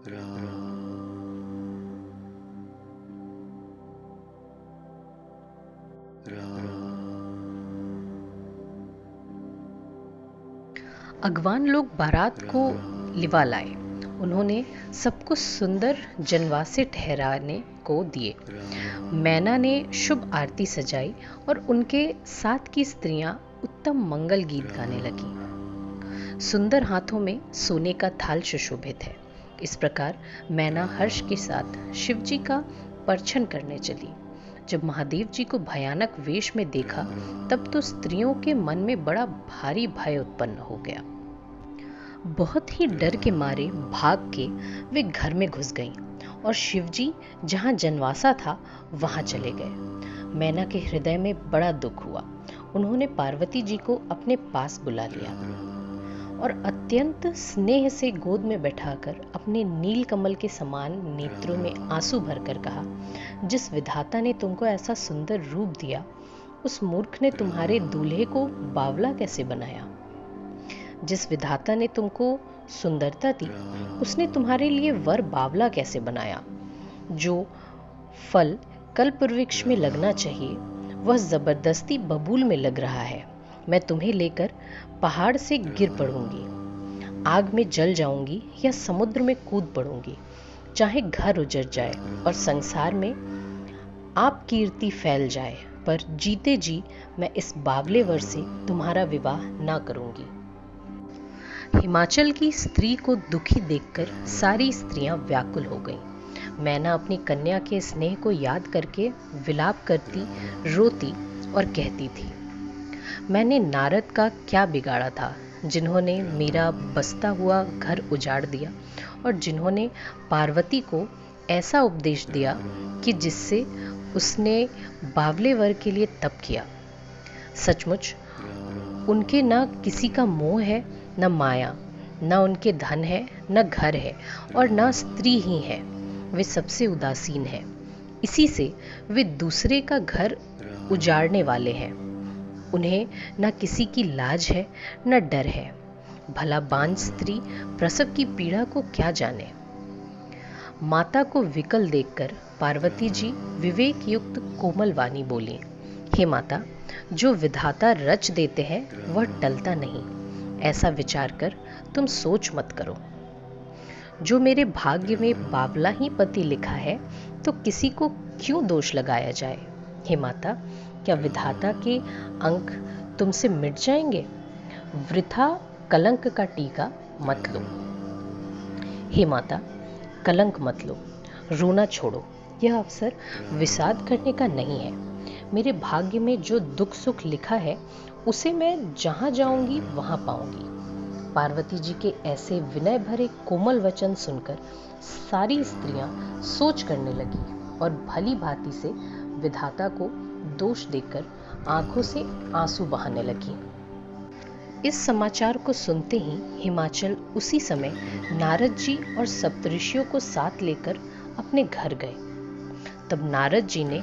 अगवान लोग बारात को लिवा लाए। उन्होंने सबको सुंदर जनवासे ठहराने को दिए। मैना ने शुभ आरती सजाई और उनके साथ की स्त्रियां उत्तम मंगल गीत गाने लगी। सुंदर हाथों में सोने का थाल सुशोभित है। इस प्रकार मैना हर्ष के साथ शिवजी का परछन करने चली। जब महादेव जी को भयानक वेश में देखा तब तो स्त्रियों के मन में बड़ा भारी भय उत्पन्न हो गया। बहुत ही डर के मारे भाग के वे घर में घुस गईं और शिवजी जहां जनवासा था वहां चले गए। मैना के हृदय में बड़ा दुख हुआ। उन्होंने पार्वती जी को अपने पास बुला लिया और अत्यंत स्नेह से गोद में बैठाकर अपने नील कमल के समान नेत्रों में आंसू भरकर कहा, जिस विधाता ने तुमको ऐसा सुंदर रूप दिया, उस मूर्ख ने तुम्हारे दूल्हे को बावला कैसे बनाया? जिस विधाता ने तुमको सुंदरता दी, उसने तुम्हारे लिए वर बावला कैसे बनाया? जो फल कल्प वृक्ष में लगना चाहिए वह जबरदस्ती बबूल में लग रहा है। मैं तुम्हें लेकर पहाड़ से गिर पड़ूंगी, आग में जल जाऊंगी या समुद्र में कूद पड़ूंगी, चाहे घर उजड़ जाए और संसार में आप कीर्ति फैल जाए, पर जीते जी मैं इस बावले वर से तुम्हारा विवाह ना करूंगी। हिमाचल की स्त्री को दुखी देखकर सारी स्त्रियां व्याकुल हो गईं। मैना अपनी कन्या के स्नेह को याद करके विलाप करती, रोती और कहती थी, मैंने नारद का क्या बिगाड़ा था, जिन्होंने मेरा बसता हुआ घर उजाड़ दिया और जिन्होंने पार्वती को ऐसा उपदेश दिया कि जिससे उसने बावले वर के लिए तप किया। सचमुच उनके न किसी का मोह है, न माया, न उनके धन है, न घर है और न स्त्री ही है। वे सबसे उदासीन हैं। इसी से वे दूसरे का घर उजाड़ने वाले हैं। उन्हें न किसी की लाज है, न डर है। भला बांझ स्त्री प्रसव की पीड़ा को क्या जाने? माता को विकल देखकर पार्वती जी विवेक युक्त कोमल वाणी बोली, हे माता, जो विधाता रच देते हैं वह टलता नहीं। ऐसा विचार कर तुम सोच मत करो। जो मेरे भाग्य में बावला ही पति लिखा है तो किसी को क्यों दोष लगाया जाए? हे माता, क्या विधाता के अंक तुमसे मिट जाएंगे? वृथा कलंक का टीका मत लो। हे माता, कलंक मत लो, रोना छोड़ो। यह अवसर विषाद करने का नहीं है। मेरे भाग्य में जो दुख सुख लिखा है उसे मैं जहां जाऊंगी वहां पाऊंगी। पार्वती जी के ऐसे विनय भरे कोमल वचन सुनकर सारी स्त्रियां सोच करने लगी और भली भांति से विधाता को दोष देकर आंखों से आंसू बहाने लगी। इस समाचार को सुनते ही हिमाचल उसी समय नारद जी और सप्तऋषियों को साथ लेकर अपने घर गए। तब नारद जी ने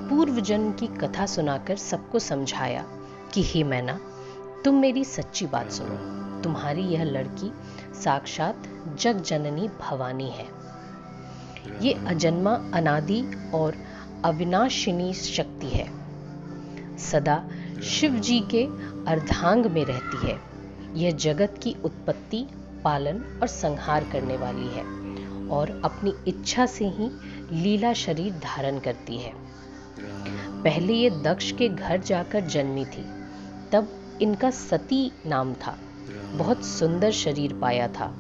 पूर्व जन्म की कथा सुनाकर सबको समझाया कि हे मैना, तुम मेरी सच्ची बात सुनो। तुम्हारी यह लड़की साक्षात जग जननी भवानी है। ये अजन्मा, अनादि और अविनाशिनी शक्ति है। सदा शिव जी के अर्धांग में रहती है। यह जगत की उत्पत्ति, पालन और संहार करने वाली है और अपनी इच्छा से ही लीला शरीर धारण करती है। पहले ये दक्ष के घर जाकर जन्मी थी। तब इनका सती नाम था। बहुत सुंदर शरीर पाया था।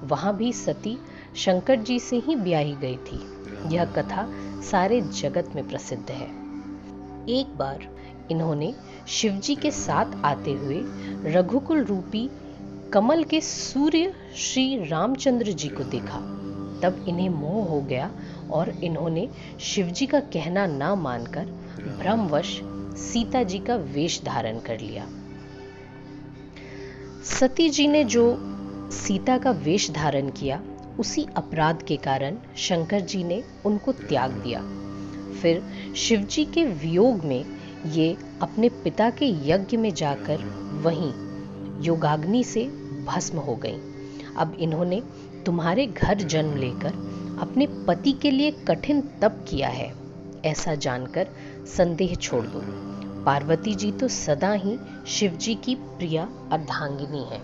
वहां भी सती शंकर जी से ही ब्याही गई थी। यह कथा सारे जगत में प्रसिद्ध है। एक बार इन्होंने शिवजी के साथ आते हुए रघुकुल रूपी कमल के सूर्य श्री रामचंद्र जी को देखा। तब इन्हें मोह हो गया और इन्होंने शिवजी का कहना ना मानकर भ्रमवश सीता जी का वेश धारण कर लिया। सती जी ने जो सीता का वेश धारण किया, उसी अपराध के कारण शंकर जी ने उनको त्याग दिया। फिर शिवजी के वियोग में ये अपने पिता के यज्ञ में जाकर वहीं योगाग्नि से भस्म हो गईं। अब इन्होंने तुम्हारे घर जन्म लेकर अपने पति के लिए कठिन तप किया है, ऐसा जानकर संदेह छोड़ दो। पार्वती जी तो सदा ही शिव जी की प्रिय अर्धांगिनी है।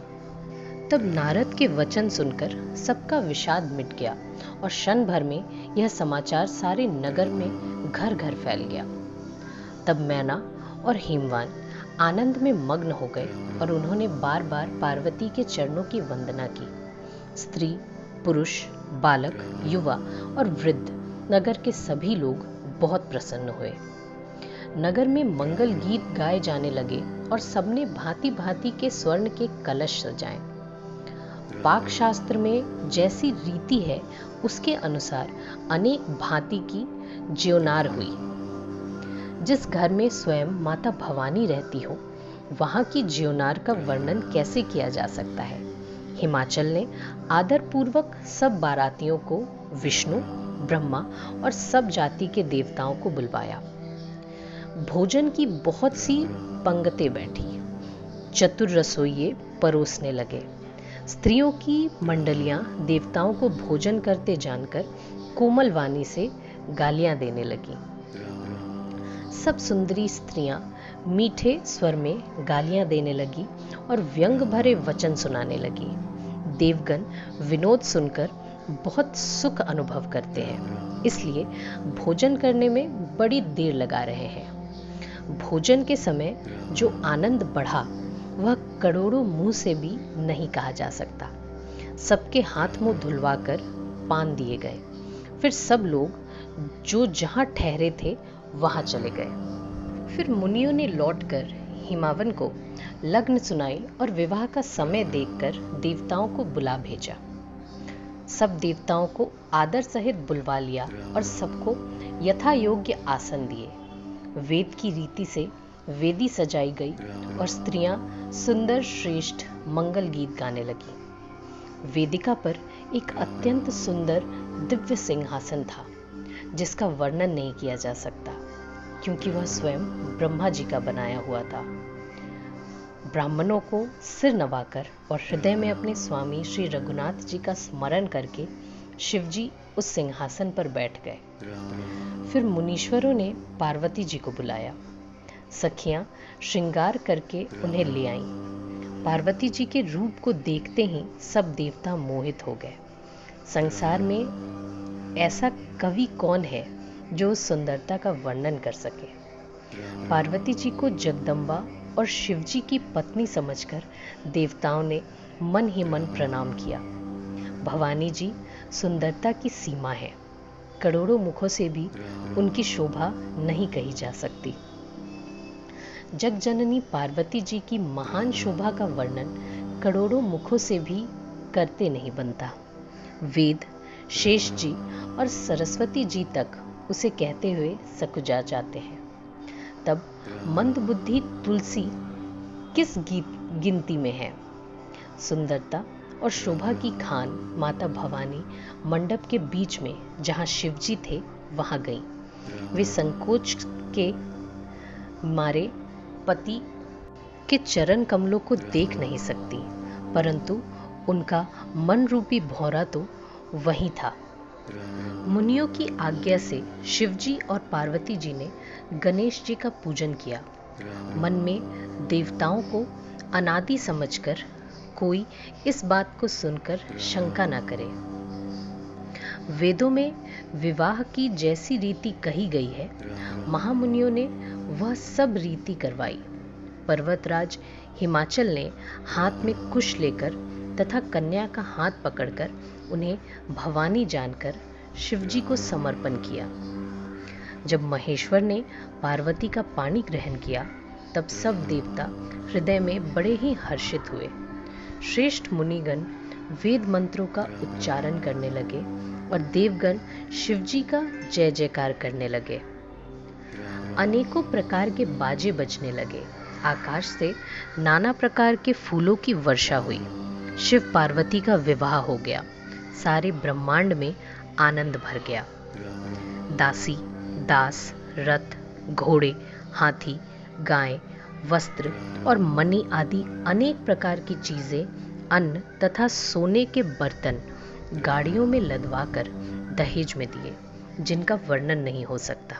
तब नारद के वचन सुनकर सबका विषाद मिट गया और क्षण भर में यह समाचार सारे नगर में घर घर फैल गया। तब मैना और हिमवान आनंद में मग्न हो गए और उन्होंने बार बार पार्वती के चरणों की वंदना की। स्त्री, पुरुष, बालक, युवा और वृद्ध, नगर के सभी लोग बहुत प्रसन्न हुए। नगर में मंगल गीत गाए जाने लगे और सबने भांति भांति के स्वर्ण के कलश सजाए। पाक शास्त्र में जैसी रीति है उसके अनुसार अनेक भांति की ज्योनार हुई। जिस घर में स्वयं माता भवानी रहती हो वहां की ज्योनार का वर्णन कैसे किया जा सकता है। हिमाचल ने आदर पूर्वक सब बारातियों को विष्णु, ब्रह्मा और सब जाति के देवताओं को बुलवाया। भोजन की बहुत सी पंगतें बैठी। चतुर रसोइये परोसने लगे। स्त्रियों की मंडलियां देवताओं को भोजन करते जानकर कोमल वाणी से गालियां देने लगी। सब सुंदरी स्त्रियां मीठे स्वर में गालियां देने लगी और व्यंग भरे वचन सुनाने लगी। देवगण विनोद सुनकर बहुत सुख अनुभव करते हैं, इसलिए भोजन करने में बड़ी देर लगा रहे हैं। भोजन के समय जो आनंद बढ़ा वह करोड़ों मुंह से भी नहीं कहा जा सकता। सबके हाथ मुंह धुलवाकर पान दिए गए। फिर सब लोग जो जहां ठहरे थे वहां चले गए। फिर मुनियों ने लौटकर हिमावन को लग्न सुनाई और विवाह का समय देखकर देवताओं को बुला भेजा। सब देवताओं को आदर सहित बुलवा लिया और सबको यथा योग्य आसन दिए। वेद की रीति से वेदी सजाई गई और स्त्रियां सुंदर श्रेष्ठ मंगल गीत गाने लगी। वेदिका पर एक अत्यंत सुंदर दिव्य सिंहासन था जिसका वर्णन नहीं किया जा सकता क्योंकि वह स्वयं ब्रह्मा जी का बनाया हुआ था। ब्राह्मणों को सिर नवाकर और हृदय में अपने स्वामी श्री रघुनाथ जी का स्मरण करके शिवजी उस सिंहासन पर बैठ गए। फिर मुनीश्वरों ने पार्वती जी को बुलाया। सखियां श्रृंगार करके उन्हें ले आईं। पार्वती जी के रूप को देखते ही सब देवता मोहित हो गए। संसार में ऐसा कवि कौन है जो उस सुंदरता का वर्णन कर सके। पार्वती जी को जगदम्बा और शिवजी की पत्नी समझकर देवताओं ने मन ही मन प्रणाम किया। भवानी जी सुंदरता की सीमा है। करोड़ों मुखों से भी उनकी शोभा नहीं कही जा सकती। जगजननी पार्वती जी की महान शोभा का वर्णन करोड़ों मुखों से भी करते नहीं बनता। वेद, शेष जी और सरस्वती जी तक उसे कहते हुए सकुचा जाते हैं। तब मंदबुद्धि तुलसी किस गिनती में है। सुंदरता और शोभा की खान माता भवानी मंडप के बीच में जहां शिवजी थे वहां गई। वे संकोच के मारे पति के चरण कमलों को देख नहीं सकती, परंतु उनका मन रूपी भौरा तो वहीं था। मुनियों की आज्ञा से शिवजी और पार्वती जी ने गणेश जी का पूजन किया। मन में देवताओं को अनादि समझकर कोई इस बात को सुनकर शंका न करे। वेदों में विवाह की जैसी रीति कही गई है, महामुनियों ने वह सब रीति करवाई। पर्वतराज हिमाचल ने हाथ में कुश लेकर तथा कन्या का हाथ पकड़कर उन्हें भवानी जानकर शिवजी को समर्पण किया। जब महेश्वर ने पार्वती का पाणी ग्रहण किया तब सब देवता हृदय में बड़े ही हर्षित हुए। श्रेष्ठ मुनिगण वेद मंत्रों का उच्चारण करने लगे और देवगण शिवजी का जय जयकार करने लगे। अनेकों प्रकार के बाजे बजने लगे। आकाश से नाना प्रकार के फूलों की वर्षा हुई। शिव पार्वती का विवाह हो गया। सारे ब्रह्मांड में आनंद भर गया। दासी, दास, रथ, घोड़े, हाथी, गाय, वस्त्र और मणि आदि अनेक प्रकार की चीजें अन्न तथा सोने के बर्तन गाड़ियों में लदवाकर दहेज में दिए, जिनका वर्णन नहीं हो सकता।